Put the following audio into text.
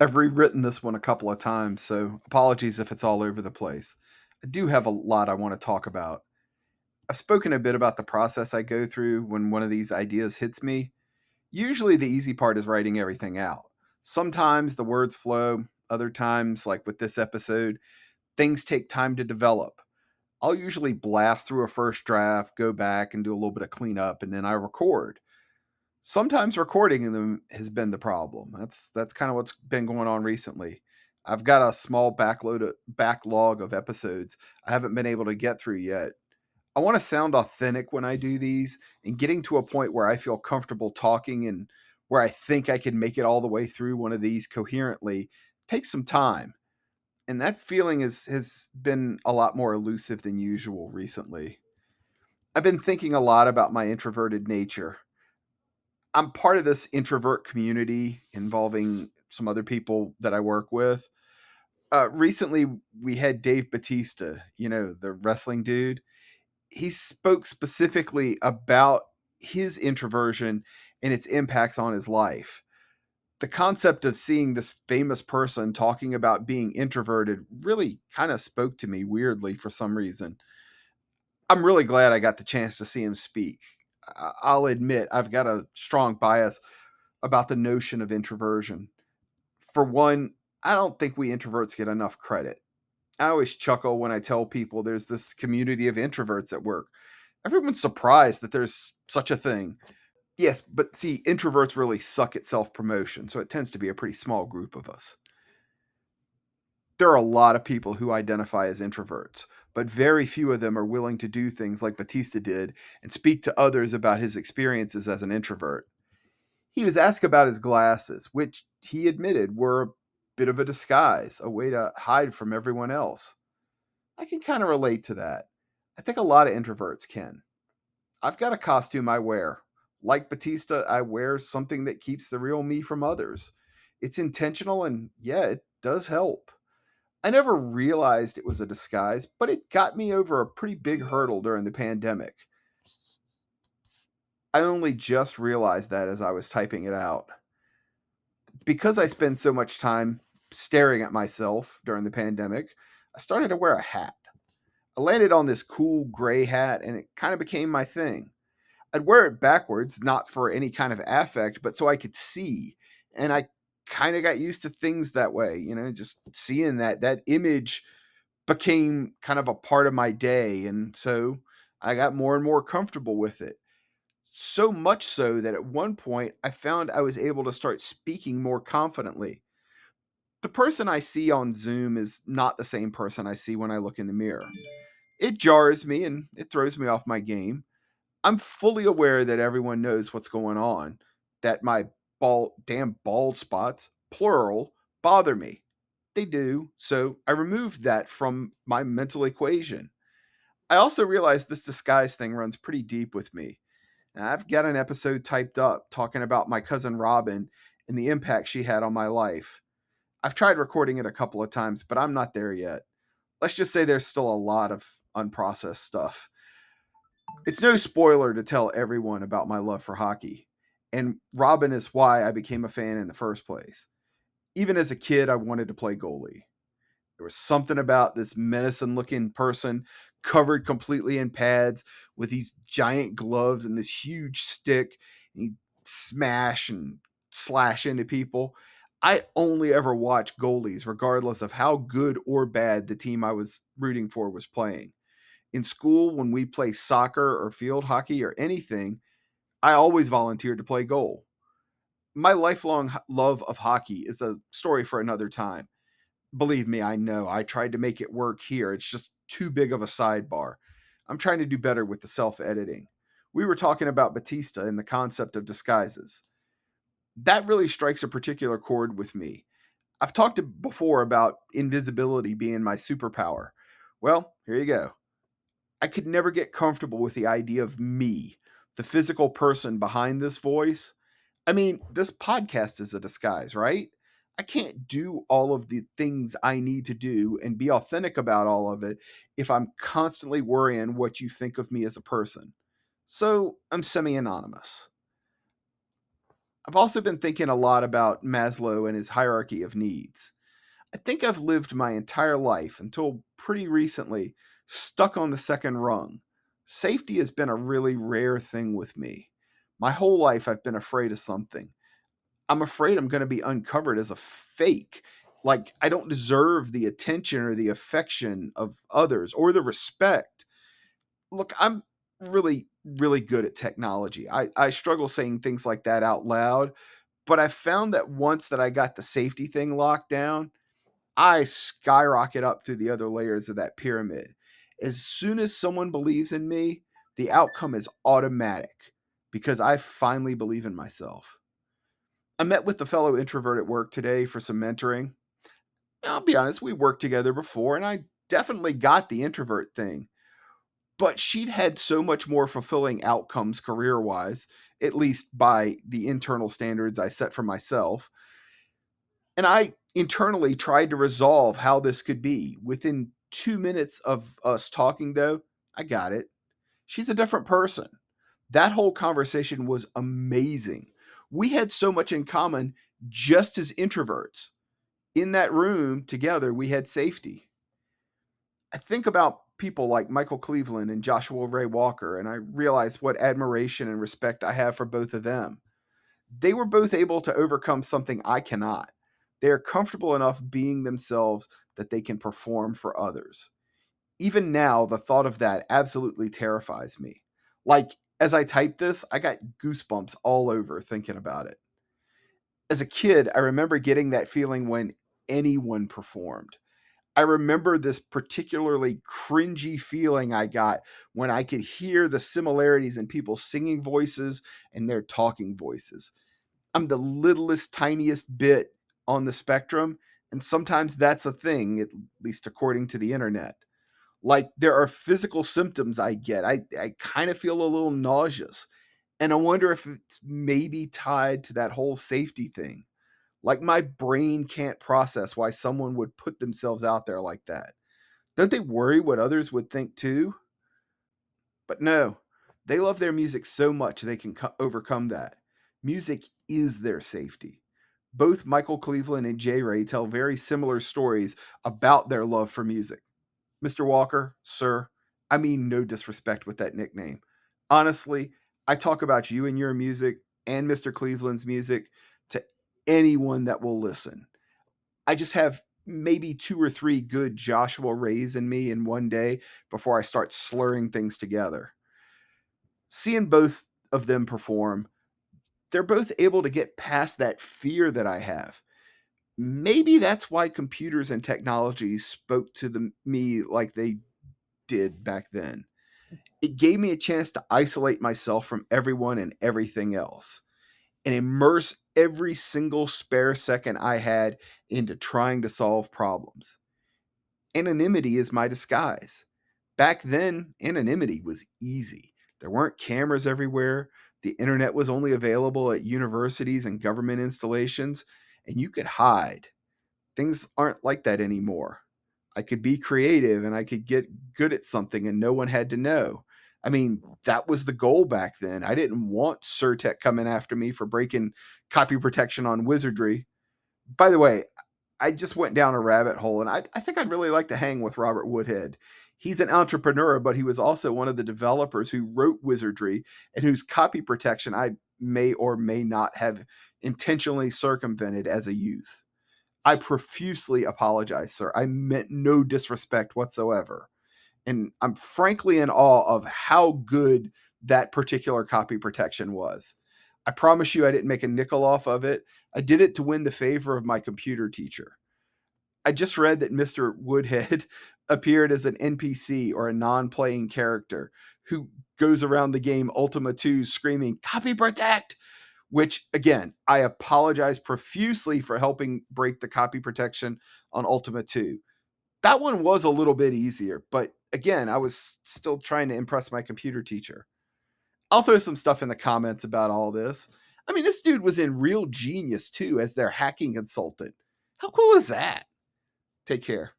I've rewritten this one a couple of times, so apologies if it's all over the place. I do have a lot I want to talk about. I've spoken a bit about the process I go through when one of these ideas hits me. Usually, the easy part is writing everything out. Sometimes the words flow, other times, like with this episode, things take time to develop. I'll usually blast through a first draft, go back and do a little bit of cleanup, and then I record. Sometimes recording them has been the problem. That's kind of what's been going on recently. I've got a small backlog of episodes I haven't been able to get through yet. I want to sound authentic when I do these, and getting to a point where I feel comfortable talking and where I think I can make it all the way through one of these coherently takes some time. And that feeling has been a lot more elusive than usual recently. I've been thinking a lot about my introverted nature. I'm part of this introvert community involving some other people that I work with. Recently, we had Dave Bautista, the wrestling dude. He spoke specifically about his introversion and its impacts on his life. The concept of seeing this famous person talking about being introverted really kind of spoke to me weirdly for some reason. I'm really glad I got the chance to see him speak. I'll admit I've got a strong bias about the notion of introversion. For one, I don't think we introverts get enough credit. I always chuckle when I tell people there's this community of introverts at work. Everyone's surprised that there's such a thing. Yes, but see, introverts really suck at self promotion, so it tends to be a pretty small group of us. There are a lot of people who identify as introverts, but very few of them are willing to do things like Batista did and speak to others about his experiences as an introvert. He was asked about his glasses, which he admitted were a bit of a disguise, a way to hide from everyone else. I can kind of relate to that. I think a lot of introverts can. I've got a costume I wear. Like Batista, I wear something that keeps the real me from others. It's intentional and yeah, it does help. I never realized it was a disguise, but it got me over a pretty big hurdle during the pandemic. I only just realized that as I was typing it out. Because I spend so much time staring at myself during the pandemic, I started to wear a hat. I landed on this cool gray hat and it kind of became my thing. I'd wear it backwards, not for any kind of affect, but so I could see. And I kind of got used to things that way, just seeing that image became kind of a part of my day. And so I got more and more comfortable with it. So much so that at one point I found I was able to start speaking more confidently. The person I see on Zoom is not the same person I see when I look in the mirror. It jars me and it throws me off my game. I'm fully aware that everyone knows what's going on, that my damn bald spots, plural, bother me. They do, so I removed that from my mental equation. I also realized this disguise thing runs pretty deep with me. And I've got an episode typed up talking about my cousin Robin and the impact she had on my life. I've tried recording it a couple of times, but I'm not there yet. Let's just say there's still a lot of unprocessed stuff. It's no spoiler to tell everyone about my love for hockey, and Robin is why I became a fan in the first place. Even as a kid, I wanted to play goalie. There was something about this menacing looking person covered completely in pads with these giant gloves and this huge stick, and he'd smash and slash into people. I only ever watched goalies, regardless of how good or bad the team I was rooting for was playing. In school, when we play soccer or field hockey or anything, I always volunteered to play goal. My lifelong love of hockey is a story for another time. Believe me, I know. I tried to make it work here. It's just too big of a sidebar. I'm trying to do better with the self editing. We were talking about Batista and the concept of disguises. That really strikes a particular chord with me. I've talked before about invisibility being my superpower. Well, here you go. I could never get comfortable with the idea of me, the physical person behind this voice. I mean, this podcast is a disguise, right? I can't do all of the things I need to do and be authentic about all of it if I'm constantly worrying what you think of me as a person. So I'm semi anonymous. I've also been thinking a lot about Maslow and his hierarchy of needs. I think I've lived my entire life until pretty recently stuck on the second rung. Safety has been a really rare thing with me. My whole life I've been afraid of something. I'm afraid I'm going to be uncovered as a fake. Like I don't deserve the attention or the affection of others or the respect. Look, I'm really good at technology. I struggle saying things like that out loud, but I found that once that I got the safety thing locked down, I skyrocket up through the other layers of that pyramid. As soon as someone believes in me, the outcome is automatic because I finally believe in myself. I met with a fellow introvert at work today for some mentoring. I'll be honest, we worked together before and I definitely got the introvert thing, but she'd had so much more fulfilling outcomes career wise, at least by the internal standards I set for myself. And I internally tried to resolve how this could be. Within 2 minutes of us talking, though, I got it. She's a different person. That whole conversation was amazing. We had so much in common just as introverts. In that room together, we had safety. I think about people like Michael Cleveland and Joshua Ray Walker, and I realize what admiration and respect I have for both of them. They were both able to overcome something I cannot. They are comfortable enough being themselves that they can perform for others. Even now, the thought of that absolutely terrifies me. Like, as I type this, I got goosebumps all over thinking about it. As a kid, I remember getting that feeling when anyone performed. I remember this particularly cringy feeling I got when I could hear the similarities in people's singing voices and their talking voices. I'm the littlest, tiniest bit on the spectrum, and sometimes that's a thing, at least according to the internet. Like there are physical symptoms I get. I kind of feel a little nauseous, and I wonder if it's maybe tied to that whole safety thing. Like my brain can't process why someone would put themselves out there like that. Don't they worry what others would think too? But no, they love their music so much they can overcome that. Music is their safety. Both Michael Cleveland and J. Ray tell very similar stories about their love for music. Mr. Walker, sir, I mean no disrespect with that nickname. Honestly, I talk about you and your music and Mr. Cleveland's music to anyone that will listen. I just have maybe two or three good Joshua Rays in me in one day before I start slurring things together. Seeing both of them perform, they're both able to get past that fear that I have. Maybe that's why computers and technology spoke to me like they did back then. It gave me a chance to isolate myself from everyone and everything else and immerse every single spare second I had into trying to solve problems. Anonymity is my disguise. Back then, anonymity was easy. There weren't cameras everywhere. The internet was only available at universities and government installations, and you could hide. Things aren't like that anymore. I could be creative and I could get good at something and no one had to know. I mean, that was the goal back then. I didn't want Surtech coming after me for breaking copy protection on Wizardry. By the way, I just went down a rabbit hole and I think I'd really like to hang with Robert Woodhead. He's an entrepreneur, but he was also one of the developers who wrote Wizardry and whose copy protection I may or may not have intentionally circumvented as a youth. I profusely apologize, sir. I meant no disrespect whatsoever. And I'm frankly in awe of how good that particular copy protection was. I promise you, I didn't make a nickel off of it. I did it to win the favor of my computer teacher. I just read that Mr. Woodhead appeared as an NPC or a non playing character who goes around the game Ultima 2 screaming, "Copy protect!" Which, again, I apologize profusely for helping break the copy protection on Ultima 2. That one was a little bit easier, but again, I was still trying to impress my computer teacher. I'll throw some stuff in the comments about all this. I mean, this dude was in Real Genius too as their hacking consultant. How cool is that? Take care.